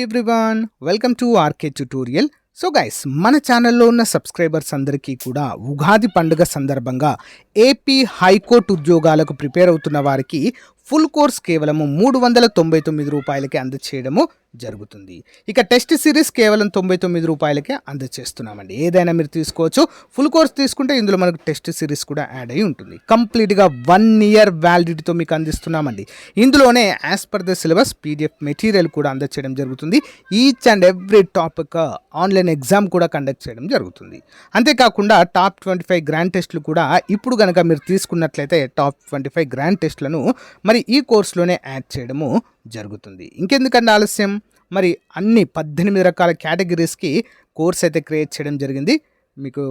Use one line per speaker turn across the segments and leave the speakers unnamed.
Everyone welcome to RK tutorial. So guys, మన ఛానల్లో ఉన్న సబ్స్క్రైబర్స్ అందరికీ కూడా ఉగాది పండుగ సందర్భంగా ఏపీ హైకోర్టు ఉద్యోగాలకు ప్రిపేర్ అవుతున్న వారికి ఫుల్ కోర్స్ కేవలం 399 రూపాయలకే అందచేయడము జరుగుతుంది. ఇక టెస్ట్ సిరీస్ కేవలం 99 రూపాయలకే అందచేస్తున్నామండి. ఏదైనా మీరు తీసుకోవచ్చు. ఫుల్ కోర్స్ తీసుకుంటే ఇందులో మనకు టెస్ట్ సిరీస్ కూడా యాడ్ అయి ఉంటుంది. కంప్లీట్గా 1 ఇయర్ వ్యాలిడిటీతో మీకు అందిస్తున్నామండి. ఇందులోనే as per the syllabus PDF material కూడా అందచేయడం జరుగుతుంది. Each and every topic online exam కూడా కండక్ట్ చేయడం జరుగుతుంది. అంతేకాకుండా టాప్ 25 గ్రాండ్ టెస్టులు కూడా ఇప్పుడు కనుక మీరు తీసుకున్నట్లయితే టాప్ 25 గ్రాండ్ టెస్టులను మరి ఈ కోర్సులోనే యాడ్ చేయడము జరుగుతుంది. ఇంకెందుకంటే ఆలస్యం, మరి అన్ని 18 రకాల కేటగిరీస్కి కోర్స్ అయితే క్రియేట్ చేయడం జరిగింది. మీకు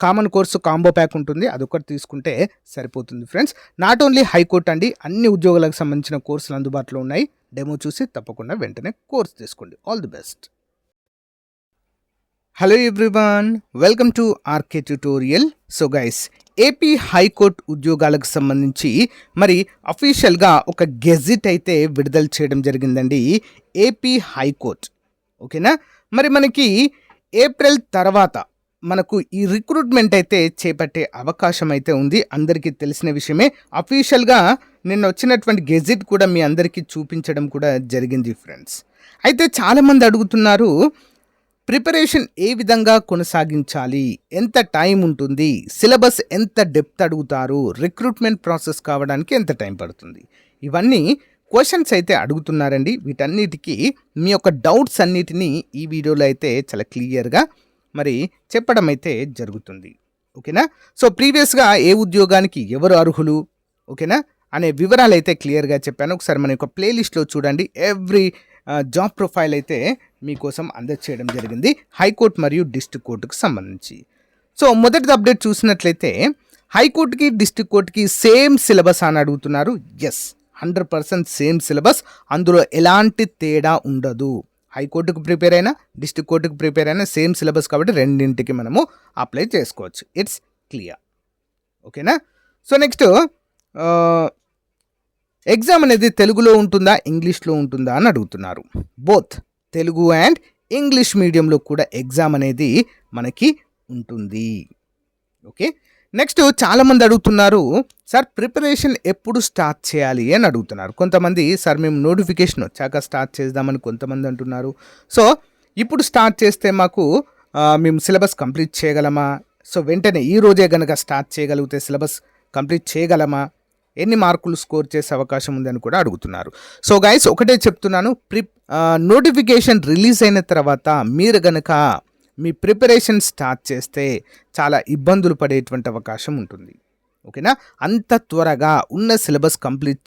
కామన్ కోర్సు కాంబో ప్యాక్ ఉంటుంది, అదొకటి తీసుకుంటే సరిపోతుంది ఫ్రెండ్స్. నాట్ ఓన్లీ హైకోర్ట్ అండి, అన్ని ఉద్యోగాలకు సంబంధించిన కోర్సులు అందుబాటులో ఉన్నాయి. డెమో చూసి తప్పకుండా వెంటనే కోర్స్ తీసుకోండి. All the best. Hello everyone, welcome to RK tutorial. So guys, AP high court ఉద్యోగాలకు సంబంధించి మరి అఫీషియల్గా ఒక గెజిట్ అయితే విడుదల చేయడం జరిగిందండి ఏపీ హైకోర్టు. ఓకేనా, మరి మనకి ఏప్రిల్ తర్వాత మనకు ఈ రిక్రూట్మెంట్ అయితే చేపట్టే అవకాశం అయితే ఉంది. అందరికీ తెలిసిన విషయమే. అఫీషియల్గా నిన్న వచ్చినటువంటి గెజిట్ కూడా మీ అందరికీ చూపించడం కూడా జరిగింది ఫ్రెండ్స్. అయితే చాలామంది అడుగుతున్నారు, ప్రిపరేషన్ ఏ విధంగా కొనసాగించాలి, ఎంత టైం ఉంటుంది, సిలబస్ ఎంత డెప్త్ అడుగుతారు, రిక్రూట్మెంట్ ప్రాసెస్ కావడానికి ఎంత టైం పడుతుంది, ఇవన్నీ క్వశ్చన్స్ అయితే అడుగుతున్నారండి. వీటన్నిటికీ మీ యొక్క డౌట్స్ అన్నిటినీ ఈ వీడియోలో అయితే చాలా క్లియర్గా మరి చెప్పడం అయితే జరుగుతుంది. ఓకేనా. సో ప్రీవియస్గా ఏ ఉద్యోగానికి ఎవరు అర్హులు, ఓకేనా అనే వివరాలు అయితే క్లియర్గా చెప్పాను. ఒకసారి మన యొక్క ప్లేలిస్ట్లో చూడండి. ఎవ్రీ జాబ్ ప్రొఫైల్ అయితే మీకోసం అందచేయడం జరిగింది హైకోర్టు మరియు డిస్ట్రిక్ట్ కోర్టుకు సంబంధించి. సో మొదటిది అప్డేట్ చూసినట్లయితే హైకోర్టుకి డిస్ట్రిక్ట్ కోర్టుకి సేమ్ సిలబస్ అని అడుగుతున్నారు. ఎస్, 100% సేమ్ సిలబస్, అందులో ఎలాంటి తేడా ఉండదు. హైకోర్టుకు ప్రిపేర్ అయినా డిస్ట్రిక్ట్ కోర్టుకు ప్రిపేర్ అయినా సేమ్ సిలబస్ కాబట్టి రెండింటికి మనము అప్లై చేసుకోవచ్చు. It's clear. ఓకేనా. సో నెక్స్ట్, ఎగ్జామ్ అనేది తెలుగులో ఉంటుందా ఇంగ్లీష్లో ఉంటుందా అని అడుగుతున్నారు. బోత్ తెలుగు అండ్ ఇంగ్లీష్ మీడియంలో కూడా ఎగ్జామ్ అనేది మనకి ఉంటుంది. ఓకే. నెక్స్ట్, చాలామంది అడుగుతున్నారు, సార్ ప్రిపరేషన్ ఎప్పుడు స్టార్ట్ చేయాలి అని అడుగుతున్నారు. కొంతమంది సార్ మేము నోటిఫికేషన్ వచ్చాక స్టార్ట్ చేద్దామని కొంతమంది అంటున్నారు. సో ఇప్పుడు స్టార్ట్ చేస్తే మాకు మేము సిలబస్ కంప్లీట్ చేయగలమా, సో వెంటనే ఈ రోజే కనుక స్టార్ట్ చేయగలిగితే సిలబస్ కంప్లీట్ చేయగలమా, ఎన్ని మార్కులు స్కోర్ చేసే అవకాశం ఉందని కూడా అడుగుతున్నారు. సో గైస్, ఒకటే చెప్తున్నాను, నోటిఫికేషన్ రిలీజ్ అయిన తర్వాత మీరు గనక మీ ప్రిపరేషన్ స్టార్ట్ చేస్తే చాలా ఇబ్బందులు పడేటువంటి అవకాశం ఉంటుంది. ఓకేనా. అంత త్వరగా ఉన్న సిలబస్ కంప్లీట్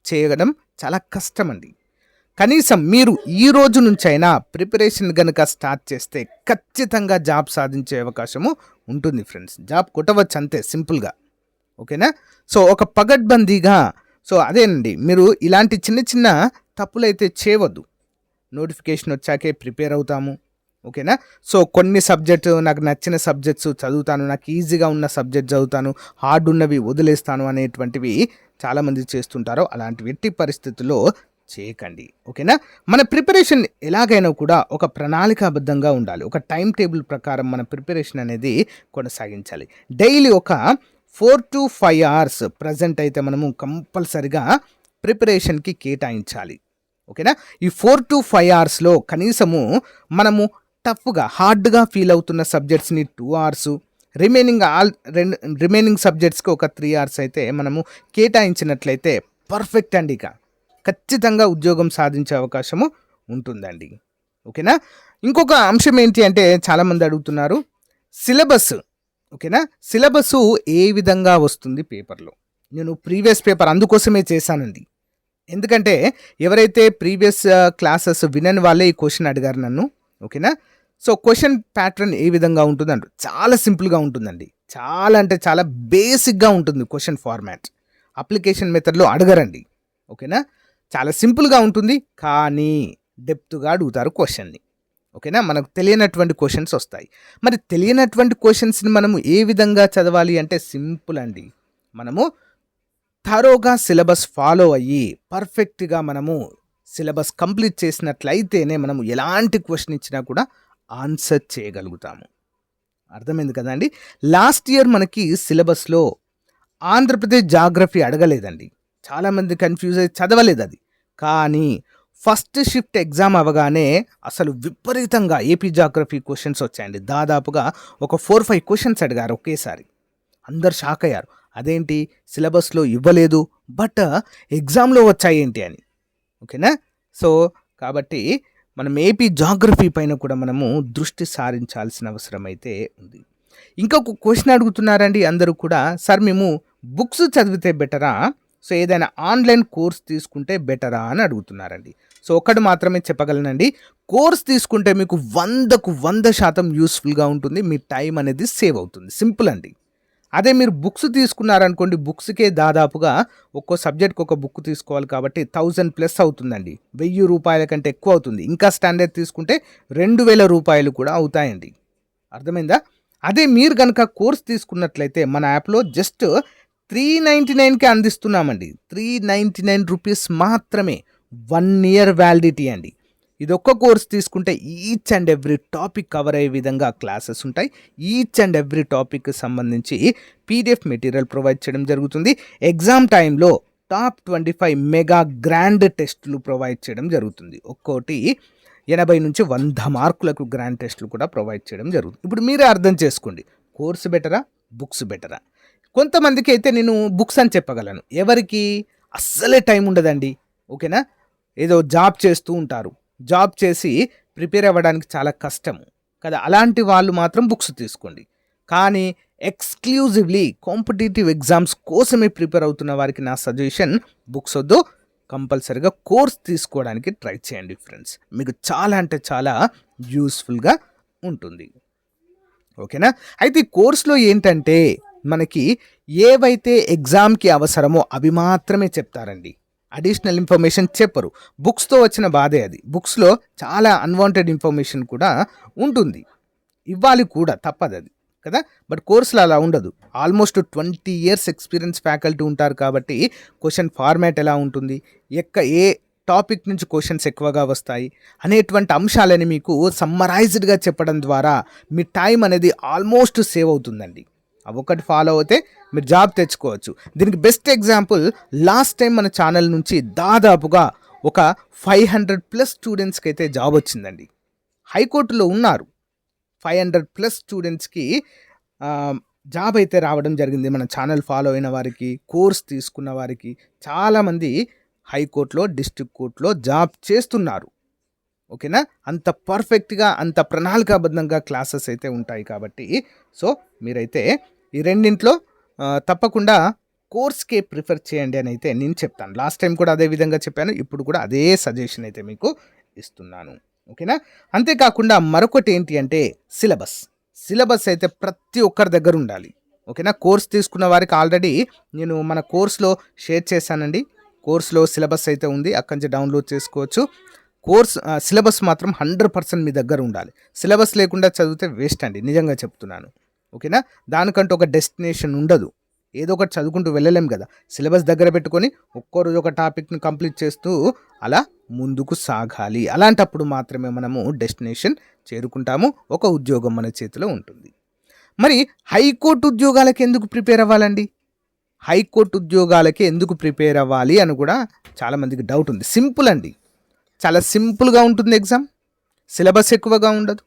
చేయడం చాలా కష్టం అండి. కనీసం మీరు ఈ రోజు నుంచైనా ప్రిపరేషన్ కనుక స్టార్ట్ చేస్తే ఖచ్చితంగా జాబ్ సాధించే అవకాశము ఉంటుంది ఫ్రెండ్స్. జాబ్ కొట్టవచ్చు అంతే సింపుల్గా. ఓకేనా. సో ఒక పగడ్బందీగా, సో అదేనండి, మీరు ఇలాంటి చిన్న చిన్న తప్పులైతే చేయవద్దు. నోటిఫికేషన్ వచ్చాకే ప్రిపేర్ అవుతాము. ఓకేనా. సో కొన్ని సబ్జెక్టు నాకు నచ్చిన సబ్జెక్ట్స్ చదువుతాను, నాకు ఈజీగా ఉన్న సబ్జెక్ట్ చదువుతాను, హార్డ్ ఉన్నవి వదిలేస్తాను అనేటువంటివి చాలామంది చేస్తుంటారు. అలాంటి ఎట్టి పరిస్థితుల్లో చేయకండి. ఓకేనా. మన ప్రిపరేషన్ ఎలాగైనా కూడా ఒక ప్రణాళికాబద్ధంగా ఉండాలి. ఒక టైం టేబుల్ ప్రకారం మన ప్రిపరేషన్ అనేది కొనసాగించాలి. డైలీ ఒక 4 to 5 hours ప్రజెంట్ అయితే మనము కంపల్సరిగా ప్రిపరేషన్కి కేటాయించాలి. ఓకేనా. ఈ 4 to 5 hours కనీసము మనము టఫ్గా హార్డ్గా ఫీల్ అవుతున్న సబ్జెక్ట్స్ని 2 hours, రిమైనింగ్ సబ్జెక్ట్స్కి ఒక 3 hours అయితే మనము కేటాయించినట్లయితే పర్ఫెక్ట్ అండి. ఇక ఖచ్చితంగా ఉద్యోగం సాధించే అవకాశము ఉంటుందండి. ఓకేనా. ఇంకొక అంశం ఏంటి అంటే చాలామంది అడుగుతున్నారు, సిలబస్. ఓకేనా. సిలబస్ ఏ విధంగా వస్తుంది పేపర్లో. నేను ప్రీవియస్ పేపర్ అందుకోసమే చేశానండి. ఎందుకంటే ఎవరైతే ప్రీవియస్ క్లాసెస్ వినని వాళ్ళే ఈ క్వశ్చన్ అడిగారు నన్ను. ఓకేనా. సో క్వశ్చన్ ప్యాటర్న్ ఏ విధంగా ఉంటుంది అంటే చాలా సింపుల్గా ఉంటుందండి. చాలా అంటే చాలా బేసిక్గా ఉంటుంది క్వశ్చన్ ఫార్మాట్. అప్లికేషన్ మెథడ్లో అడగరండి. ఓకేనా. చాలా సింపుల్గా ఉంటుంది, కానీ డెప్త్గా అడుగుతారు క్వశ్చన్ని. ఓకేనా. మనకు తెలియనటువంటి క్వశ్చన్స్ వస్తాయి. మరి తెలియనటువంటి క్వశ్చన్స్ని మనము ఏ విధంగా చదవాలి అంటే సింపుల్ అండి. మనము థరోగా సిలబస్ ఫాలో అయ్యి పర్ఫెక్ట్గా మనము సిలబస్ కంప్లీట్ చేసినట్లయితేనే మనం ఎలాంటి క్వశ్చన్ ఇచ్చినా కూడా ఆన్సర్ చేయగలుగుతాము. అర్థమైంది కదండి. లాస్ట్ ఇయర్ మనకి సిలబస్లో ఆంధ్రప్రదేశ్ జాగ్రఫీ అడగలేదండి. చాలామంది కన్ఫ్యూజ్ అయ్యి చదవలేదు అది. కానీ ఫస్ట్ షిఫ్ట్ ఎగ్జామ్ అవ్వగానే అసలు విపరీతంగా ఏపీ జాగ్రఫీ క్వశ్చన్స్ వచ్చాయండి. దాదాపుగా ఒక 4-5 క్వశ్చన్స్ అడిగారు ఒకేసారి. అందరు షాక్ అయ్యారు. అదేంటి సిలబస్లో ఇవ్వలేదు బట్ ఎగ్జామ్లో వచ్చాయేంటి అని. ఓకేనా. సో కాబట్టి మనం ఏపీ జాగ్రఫీ పైన కూడా మనము దృష్టి సారించాల్సిన అవసరం అయితే ఉంది. ఇంకొక క్వశ్చన్ అడుగుతున్నారండి అందరూ కూడా, సార్ మేము బుక్స్ చదివితే బెటరా, సో ఏదైనా ఆన్లైన్ కోర్స్ తీసుకుంటే బెటరా అని అడుగుతున్నారండి. సో ఒకటి మాత్రమే చెప్పగలనండి, కోర్స్ తీసుకుంటే మీకు 100కు 100% యూస్ఫుల్గా ఉంటుంది. మీ టైం అనేది సేవ్ అవుతుంది. సింపుల్ అండి. అదే మీరు బుక్స్ తీసుకున్నారనుకోండి, బుక్స్కే దాదాపుగా ఒక్కో సబ్జెక్ట్కి ఒక బుక్ తీసుకోవాలి కాబట్టి 1000+ అవుతుందండి. 1000 రూపాయల కంటే ఎక్కువ అవుతుంది. ఇంకా స్టాండర్డ్ తీసుకుంటే 2000 రూపాయలు కూడా అవుతాయండి. అర్థమైందా. అదే మీరు కనుక కోర్స్ తీసుకున్నట్లయితే మన యాప్లో జస్ట్ 399కే అందిస్తున్నామండి. 399 రూపీస్ మాత్రమే. 1 ఇయర్ వ్యాలిడిటీ అండి. ఇది ఒక్క కోర్స్ తీసుకుంటే each and every topic cover అయ్యే విధంగా క్లాసెస్ ఉంటాయి. ఈచ్ అండ్ ఎవ్రీ టాపిక్కి సంబంధించి పీడిఎఫ్ మెటీరియల్ ప్రొవైడ్ చేయడం జరుగుతుంది. ఎగ్జామ్ టైంలో టాప్ 25 మెగా గ్రాండ్ టెస్టులు ప్రొవైడ్ చేయడం జరుగుతుంది. ఒక్కోటి 80 నుంచి 100 మార్కులకు గ్రాండ్ టెస్టులు కూడా ప్రొవైడ్ చేయడం జరుగుతుంది. ఇప్పుడు మీరే అర్థం చేసుకోండి, కోర్సు బెటరా, బుక్స్ బెటరా. కొంతమందికి అయితే నేను బుక్స్ అని చెప్పగలను. ఎవరికి అస్సలే టైం ఉండదండి. ఓకేనా. ఏదో జాబ్ చేస్తూ ఉంటారు, జాబ్ చేసి ప్రిపేర్ అవ్వడానికి చాలా కష్టము కదా, అలాంటి వాళ్ళు మాత్రం బుక్స్ తీసుకోండి. కానీ ఎక్స్క్లూజివ్లీ కాంపిటేటివ్ ఎగ్జామ్స్ కోసమే ప్రిపేర్ అవుతున్న వారికి నా సజెషన్, బుక్స్ వద్దు, కంపల్సరీగా కోర్స్ తీసుకోవడానికి ట్రై చేయండి ఫ్రెండ్స్. మీకు చాలా అంటే చాలా యూస్ఫుల్గా ఉంటుంది. ఓకేనా. అయితే ఈ కోర్సులో ఏంటంటే మనకి ఏవైతే ఎగ్జామ్కి అవసరమో అవి మాత్రమే చెప్తారండి. అడిషనల్ ఇన్ఫర్మేషన్ చెప్పరు. బుక్స్తో వచ్చిన బాధే అది. బుక్స్లో చాలా అన్వాంటెడ్ ఇన్ఫర్మేషన్ కూడా ఉంటుంది, ఇవ్వాలి కూడా, తప్పదు అది కదా. బట్ కోర్సులో అలా ఉండదు. ఆల్మోస్ట్ 20 years ఎక్స్పీరియన్స్ ఫ్యాకల్టీ ఉంటారు కాబట్టి క్వశ్చన్ ఫార్మాట్ ఎలా ఉంటుంది, ఏ టాపిక్ నుంచి క్వశ్చన్స్ ఎక్కువగా వస్తాయి అనేటువంటి అంశాలని మీకు సమ్మరైజ్డ్గా చెప్పడం ద్వారా మీ టైం అనేది ఆల్మోస్ట్ సేవ్ అవుతుందండి. అవి ఒకటి ఫాలో అవుతే మీరు జాబ్ తెచ్చుకోవచ్చు. దీనికి బెస్ట్ ఎగ్జాంపుల్, లాస్ట్ టైం మన ఛానల్ నుంచి దాదాపుగా ఒక 500+ స్టూడెంట్స్కి అయితే జాబ్ వచ్చిందండి. హైకోర్టులో ఉన్నారు. 500+ స్టూడెంట్స్కి జాబ్ అయితే రావడం జరిగింది. మన ఛానల్ ఫాలో అయిన వారికి, కోర్స్ తీసుకున్న వారికి చాలామంది హైకోర్టులో, డిస్ట్రిక్ట్ కోర్టులో జాబ్ చేస్తున్నారు. ఓకేనా. అంత పర్ఫెక్ట్గా, అంత ప్రణాళికాబద్ధంగా క్లాసెస్ అయితే ఉంటాయి కాబట్టి సో మీరైతే ఈ రెండింట్లో తప్పకుండా కోర్స్కే ప్రిఫర్ చేయండి అని అయితే నేను చెప్తాను. లాస్ట్ టైం కూడా అదే విధంగా చెప్పాను, ఇప్పుడు కూడా అదే సజెషన్ అయితే మీకు ఇస్తున్నాను. ఓకేనా. అంతేకాకుండా మరొకటి ఏంటి అంటే సిలబస్ అయితే ప్రతి ఒక్కరి దగ్గర ఉండాలి. ఓకేనా. కోర్స్ తీసుకున్న వారికి ఆల్రెడీ నేను మన కోర్స్లో షేర్ చేశానండి. కోర్స్లో సిలబస్ అయితే ఉంది, అక్కడి నుంచి డౌన్లోడ్ చేసుకోవచ్చు. కోర్స్ సిలబస్ మాత్రం 100% మీ దగ్గర ఉండాలి. సిలబస్ లేకుండా చదివితే వేస్ట్ అండి, నిజంగా చెప్తున్నాను. ఓకేనా. దానికంటూ ఒక డెస్టినేషన్ ఉండదు. ఏదో ఒకటి చదువుకుంటూ వెళ్ళలేం కదా. సిలబస్ దగ్గర పెట్టుకొని ఒక్కో రోజు ఒక టాపిక్ని కంప్లీట్ చేస్తూ అలా ముందుకు సాగాలి. అలాంటప్పుడు మాత్రమే మనము డెస్టినేషన్ చేరుకుంటాము, ఒక ఉద్యోగం మన చేతిలో ఉంటుంది. మరి హైకోర్టు ఉద్యోగాలకి ఎందుకు ప్రిపేర్ అవ్వాలండి, హైకోర్టు ఉద్యోగాలకి ఎందుకు ప్రిపేర్ అవ్వాలి అని కూడా చాలామందికి డౌట్ ఉంది. సింపుల్ అండి, చాలా సింపుల్గా ఉంటుంది ఎగ్జామ్. సిలబస్ ఎక్కువగా ఉండదు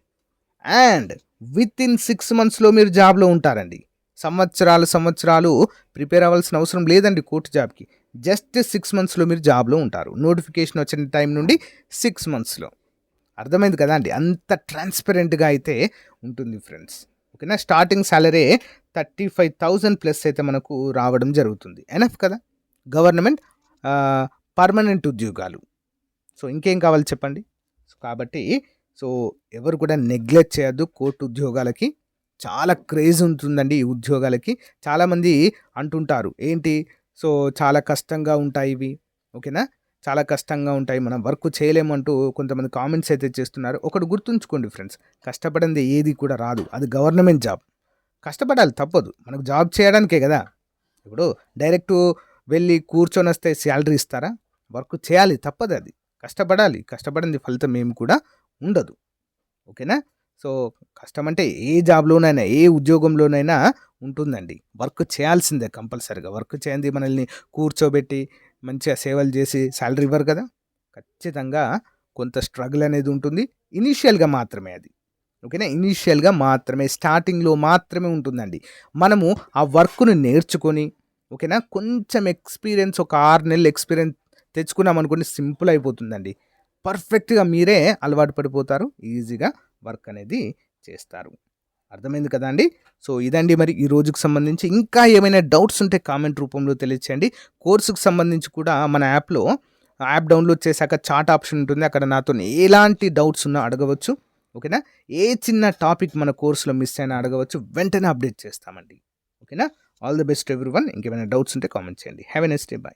అండ్ వితిన్ 6 monthsలో మీరు జాబ్లో ఉంటారండి. సంవత్సరాలు ప్రిపేర్ అవ్వాల్సిన అవసరం లేదండి కోర్టు జాబ్కి. జస్ట్ 6 monthsలో మీరు జాబ్లో ఉంటారు. నోటిఫికేషన్ వచ్చిన టైం నుండి 6 monthsలో. అర్థమైంది కదా అండి. అంత ట్రాన్స్పరెంట్గా అయితే ఉంటుంది ఫ్రెండ్స్. ఓకేనా. స్టార్టింగ్ సాలరీ 35,000+ అయితే మనకు రావడం జరుగుతుంది. ఎనఫ్ కదా. గవర్నమెంట్ పర్మనెంట్ ఉద్యోగాలు. సో ఇంకేం కావాలి చెప్పండి. సో కాబట్టి ఎవరు కూడా నెగ్లెక్ట్ చేయొద్దు. కోర్టు ఉద్యోగాలకి చాలా క్రేజ్ ఉంటుందండి. ఈ ఉద్యోగాలకి చాలామంది అంటుంటారు ఏంటి, సో చాలా కష్టంగా ఉంటాయి ఇవి. ఓకేనా. చాలా కష్టంగా ఉంటాయి, మనం వర్క్ చేయలేమంటూ కొంతమంది కామెంట్స్ అయితే చేస్తున్నారు. ఒకటి గుర్తుంచుకోండి ఫ్రెండ్స్, కష్టపడింది ఏది కూడా రాదు. అది గవర్నమెంట్ జాబ్. కష్టపడాలి, తప్పదు. మనకు జాబ్ చేయడానికే కదా. ఇప్పుడు డైరెక్ట్ వెళ్ళి కూర్చొని వస్తే శాలరీ ఇస్తారా? వర్క్ చేయాలి, తప్పదు అది కష్టపడాలి. కష్టపడింది ఫలితం ఏమి కూడా ఉండదు. ఓకేనా? సో, కష్టం అంటే ఏ జాబ్‌లోనైనా, ఏ ఉద్యోగంలోనైనా ఉంటుందండి. వర్క్ చేయాల్సిందే కంపల్సరీగా. వర్క్ చేయంది మనల్ని కూర్చోబెట్టి, మంచిగా సేవలు చేసి సాలరీ ఇవ్వరు కదా! ఖచ్చితంగా కొంత స్ట్రగుల్ అనేది ఉంటుంది. ఇనీషియల్‌గా మాత్రమే అది. ఓకేనా? ఇనీషియల్‌గా మాత్రమే, స్టార్టింగ్‌లో మాత్రమే ఉంటుందండి. మనము ఆ వర్క్‌ని నేర్చుకొని, ఓకేనా? కొంచెం ఎక్స్‌పీరియన్స్ ఒక 6 నెలలు ఎక్స్‌పీరియన్స్ తెచ్చుకున్నామనుకోండి సింపుల్ అయిపోతుందండి. పర్ఫెక్ట్‌గా మీరే అలవాటు పడిపోతారు. ఈజీగా వర్క్ అనేది చేస్తారు. అర్థమైంది కదా అండి? సో, ఇదండి మరి ఈ రోజుకి సంబంధించి. ఇంకా ఏమైనా డౌట్స్ ఉంటే కామెంట్ రూపంలో తెలియచేయండి. కోర్సుకి సంబంధించి కూడా మన యాప్ డౌన్‌లోడ్ చేశాక చాట్ ఆప్షన్ ఉంటుంది. అక్కడ నాతోని ఎలాంటి డౌట్స్ ఉన్నా అడగవచ్చు. ఓకేనా? ఏ చిన్న టాపిక్ మన కోర్స్‌లో మిస్ అయినా అడగవచ్చు. వెంటనే అప్డేట్ చేస్తామండి. ఓకేనా? All the best everyone. ఇంకేమైనా డౌట్స్ ఉంటే కామెంట్ చేయండి. Have a nice day. By.